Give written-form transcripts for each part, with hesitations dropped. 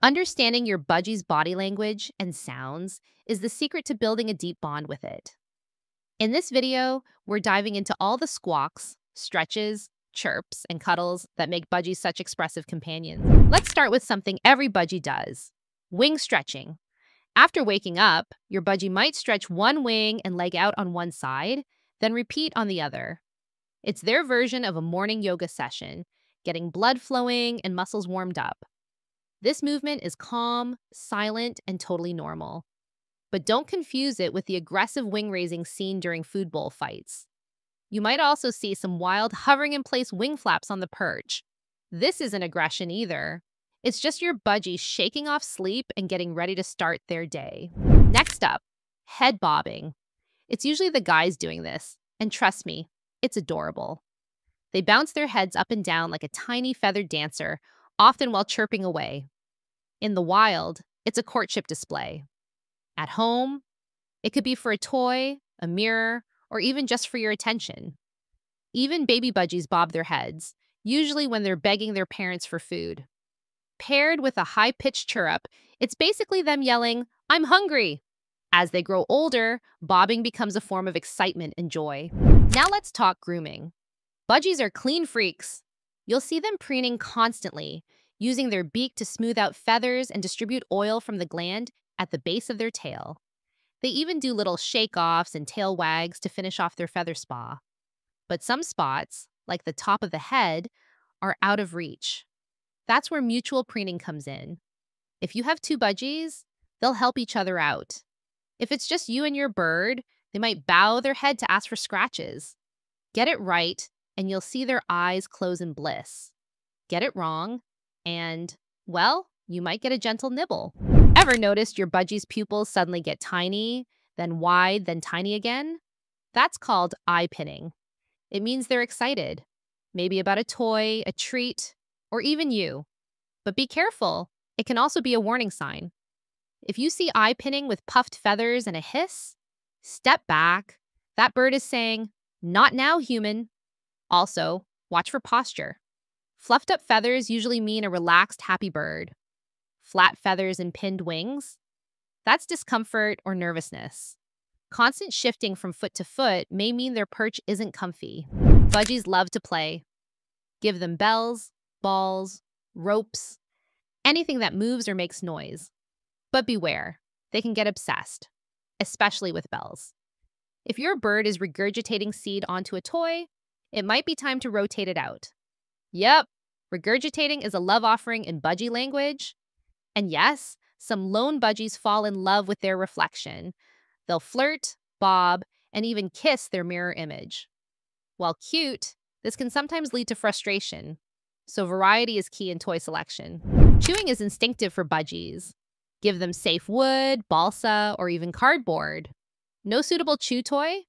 Understanding your budgie's body language and sounds is the secret to building a deep bond with it. In this video, we're diving into all the squawks, stretches, chirps, and cuddles that make budgies such expressive companions. Let's start with something every budgie does: wing stretching. After waking up, your budgie might stretch one wing and leg out on one side, then repeat on the other. It's their version of a morning yoga session, getting blood flowing and muscles warmed up. This movement is calm, silent, and totally normal. But don't confuse it with the aggressive wing raising seen during food bowl fights. You might also see some wild hovering in place wing flaps on the perch. This isn't aggression either. It's just your budgie shaking off sleep and getting ready to start their day. Next up, head bobbing. It's usually the guys doing this, and trust me, it's adorable. They bounce their heads up and down like a tiny feathered dancer, often while chirping away. In the wild, it's a courtship display. At home, it could be for a toy, a mirror, or even just for your attention. Even baby budgies bob their heads, usually when they're begging their parents for food. Paired with a high-pitched chirrup, it's basically them yelling, "I'm hungry!" As they grow older, bobbing becomes a form of excitement and joy. Now let's talk grooming. Budgies are clean freaks. You'll see them preening constantly, using their beak to smooth out feathers and distribute oil from the gland at the base of their tail. They even do little shake-offs and tail wags to finish off their feather spa. But some spots, like the top of the head, are out of reach. That's where mutual preening comes in. If you have two budgies, they'll help each other out. If it's just you and your bird, they might bow their head to ask for scratches. Get it right, and you'll see their eyes close in bliss. Get it wrong, and, well, you might get a gentle nibble. Ever noticed your budgie's pupils suddenly get tiny, then wide, then tiny again? That's called eye pinning. It means they're excited, maybe about a toy, a treat, or even you. But be careful, it can also be a warning sign. If you see eye pinning with puffed feathers and a hiss, step back. That bird is saying, "Not now, human." Also, watch for posture. Fluffed up feathers usually mean a relaxed, happy bird. Flat feathers and pinned wings? That's discomfort or nervousness. Constant shifting from foot to foot may mean their perch isn't comfy. Budgies love to play. Give them bells, balls, ropes, anything that moves or makes noise. But beware, they can get obsessed, especially with bells. If your bird is regurgitating seed onto a toy, it might be time to rotate it out. Yep, regurgitating is a love offering in budgie language. And yes, some lone budgies fall in love with their reflection. They'll flirt, bob, and even kiss their mirror image. While cute, this can sometimes lead to frustration, so variety is key in toy selection. Chewing is instinctive for budgies. Give them safe wood, balsa, or even cardboard. No suitable chew toy?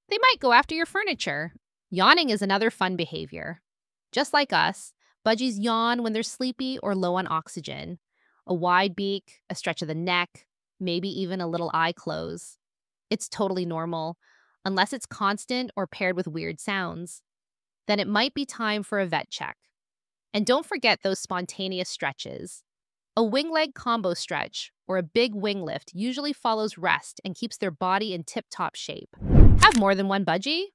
They might go after your furniture. Yawning is another fun behavior. Just like us, budgies yawn when they're sleepy or low on oxygen. A wide beak, a stretch of the neck, maybe even a little eye close. It's totally normal, unless it's constant or paired with weird sounds. Then it might be time for a vet check. And don't forget those spontaneous stretches. A wing leg combo stretch or a big wing lift usually follows rest and keeps their body in tip-top shape. Have more than one budgie?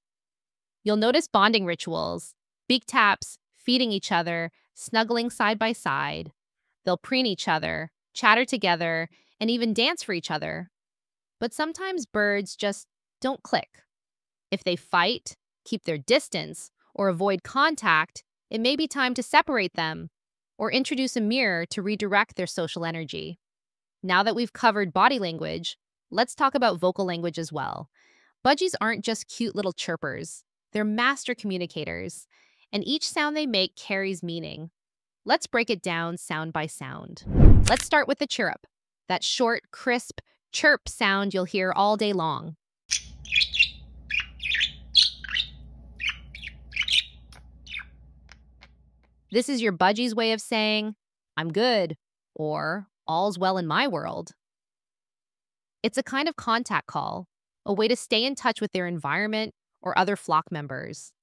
You'll notice bonding rituals, beak taps, feeding each other, snuggling side by side. They'll preen each other, chatter together, and even dance for each other. But sometimes birds just don't click. If they fight, keep their distance, or avoid contact, it may be time to separate them or introduce a mirror to redirect their social energy. Now that we've covered body language, let's talk about vocal language as well. Budgies aren't just cute little chirpers. They're master communicators, and each sound they make carries meaning. Let's break it down sound by sound. Let's start with the chirrup, that short, crisp, chirp sound you'll hear all day long. This is your budgie's way of saying, "I'm good," or "all's well in my world." It's a kind of contact call, a way to stay in touch with their environment or other flock members.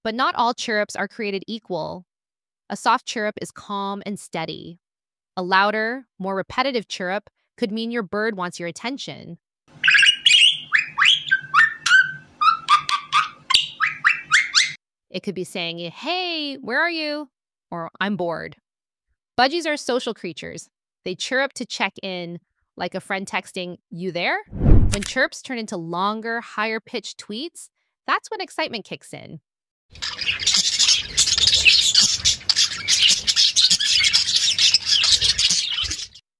But not all chirrups are created equal. A soft chirrup is calm and steady. A louder, more repetitive chirrup could mean your bird wants your attention. It could be saying, "Hey, where are you?" or "I'm bored." Budgies are social creatures. They chirrup to check in, like a friend texting, "You there?" When chirps turn into longer, higher-pitched tweets, that's when excitement kicks in.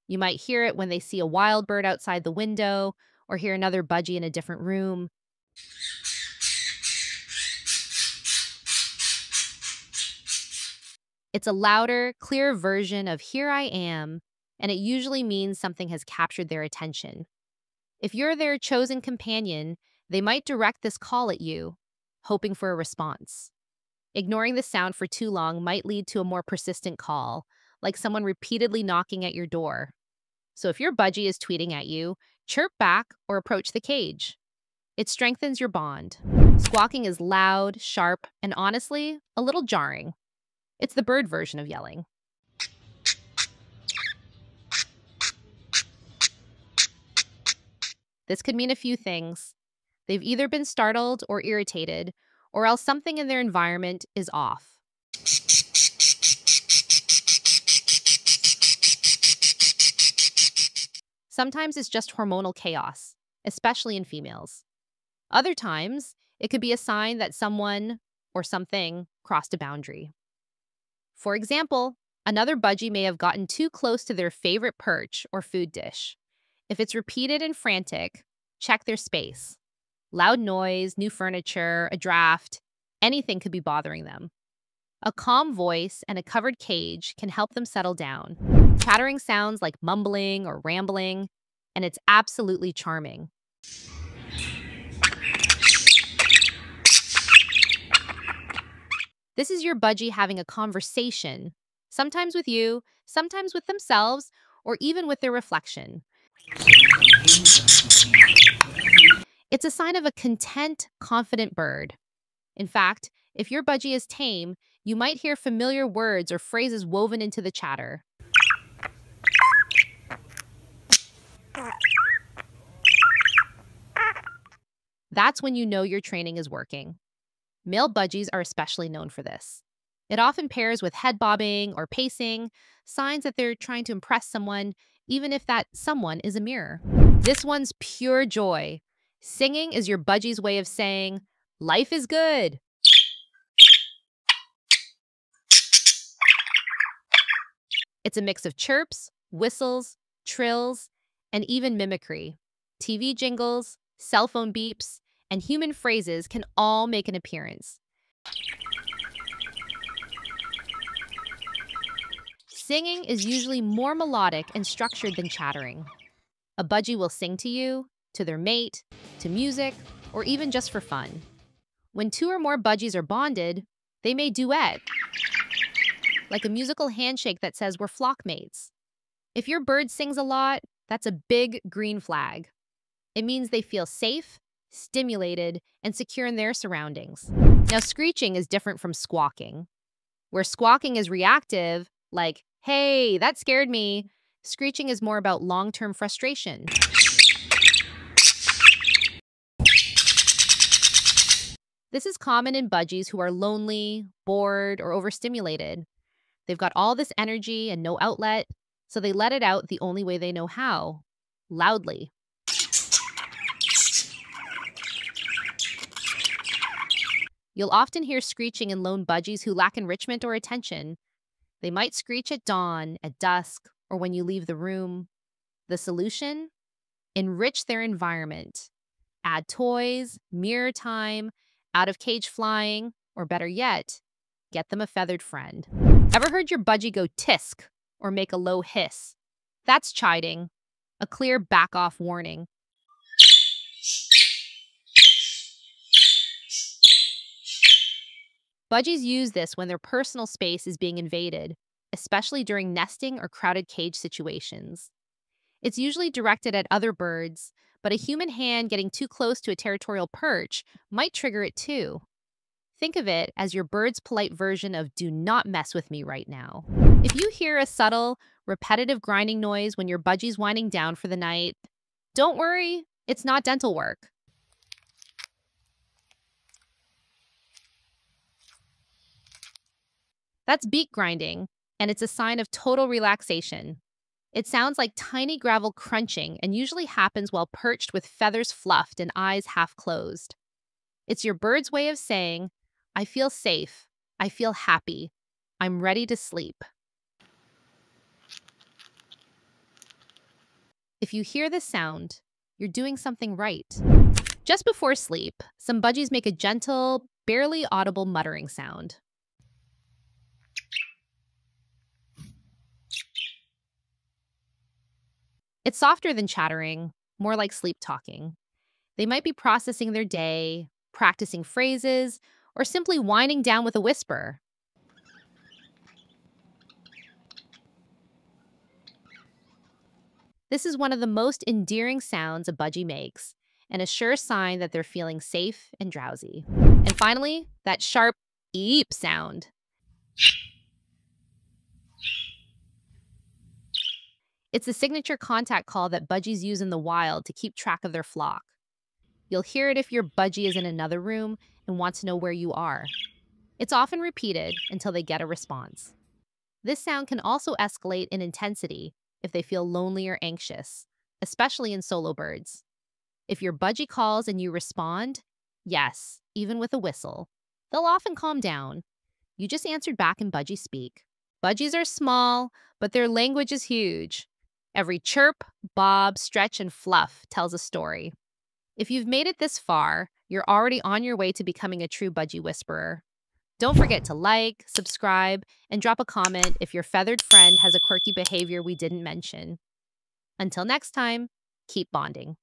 You might hear it when they see a wild bird outside the window or hear another budgie in a different room. It's a louder, clearer version of "here I am," and it usually means something has captured their attention. If you're their chosen companion, they might direct this call at you, hoping for a response. Ignoring the sound for too long might lead to a more persistent call, like someone repeatedly knocking at your door. So if your budgie is tweeting at you, chirp back or approach the cage. It strengthens your bond. Squawking is loud, sharp, and honestly, a little jarring. It's the bird version of yelling. This could mean a few things. They've either been startled or irritated, or else something in their environment is off. Sometimes it's just hormonal chaos, especially in females. Other times, it could be a sign that someone or something crossed a boundary. For example, another budgie may have gotten too close to their favorite perch or food dish. If it's repeated and frantic, check their space. Loud noise, new furniture, a draft, anything could be bothering them. A calm voice and a covered cage can help them settle down. Chattering sounds like mumbling or rambling, and it's absolutely charming. This is your budgie having a conversation, sometimes with you, sometimes with themselves, or even with their reflection. It's a sign of a content, confident bird. In fact, if your budgie is tame, you might hear familiar words or phrases woven into the chatter. That's when you know your training is working. Male budgies are especially known for this. It often pairs with head bobbing or pacing, signs that they're trying to impress someone, even if that someone is a mirror. This one's pure joy. Singing is your budgie's way of saying, "Life is good." It's a mix of chirps, whistles, trills, and even mimicry. TV jingles, cell phone beeps, and human phrases can all make an appearance. Singing is usually more melodic and structured than chattering. A budgie will sing to you, to their mate, to music, or even just for fun. When two or more budgies are bonded, they may duet, like a musical handshake that says we're flockmates. If your bird sings a lot, that's a big green flag. It means they feel safe, stimulated, and secure in their surroundings. Now, screeching is different from squawking. Where squawking is reactive, like, "Hey, that scared me," screeching is more about long-term frustration. This is common in budgies who are lonely, bored, or overstimulated. They've got all this energy and no outlet, so they let it out the only way they know how, loudly. You'll often hear screeching in lone budgies who lack enrichment or attention. They might screech at dawn, at dusk, or when you leave the room. The solution? Enrich their environment. Add toys, mirror time, out-of-cage flying, or better yet, get them a feathered friend. Ever heard your budgie go tisk or make a low hiss? That's chiding, a clear back-off warning. Budgies use this when their personal space is being invaded, especially during nesting or crowded cage situations. It's usually directed at other birds, but a human hand getting too close to a territorial perch might trigger it too. Think of it as your bird's polite version of "do not mess with me right now." If you hear a subtle, repetitive grinding noise when your budgie's winding down for the night. Don't worry, it's not dental work. That's beak grinding, and it's a sign of total relaxation. It sounds like tiny gravel crunching and usually happens while perched with feathers fluffed and eyes half closed. It's your bird's way of saying, I feel safe, I feel happy, I'm ready to sleep. If you hear this sound, you're doing something right. Just before sleep, some budgies make a gentle, barely audible muttering sound. It's softer than chattering, more like sleep talking. They might be processing their day, practicing phrases, or simply winding down with a whisper. This is one of the most endearing sounds a budgie makes, and a sure sign that they're feeling safe and drowsy. And finally, that sharp eep sound. It's the signature contact call that budgies use in the wild to keep track of their flock. You'll hear it if your budgie is in another room and wants to know where you are. It's often repeated until they get a response. This sound can also escalate in intensity if they feel lonely or anxious, especially in solo birds. If your budgie calls and you respond, yes, even with a whistle, they'll often calm down. You just answered back in budgie speak. Budgies are small, but their language is huge. Every chirp, bob, stretch, and fluff tells a story. If you've made it this far, you're already on your way to becoming a true budgie whisperer. Don't forget to like, subscribe, and drop a comment if your feathered friend has a quirky behavior we didn't mention. Until next time, keep bonding.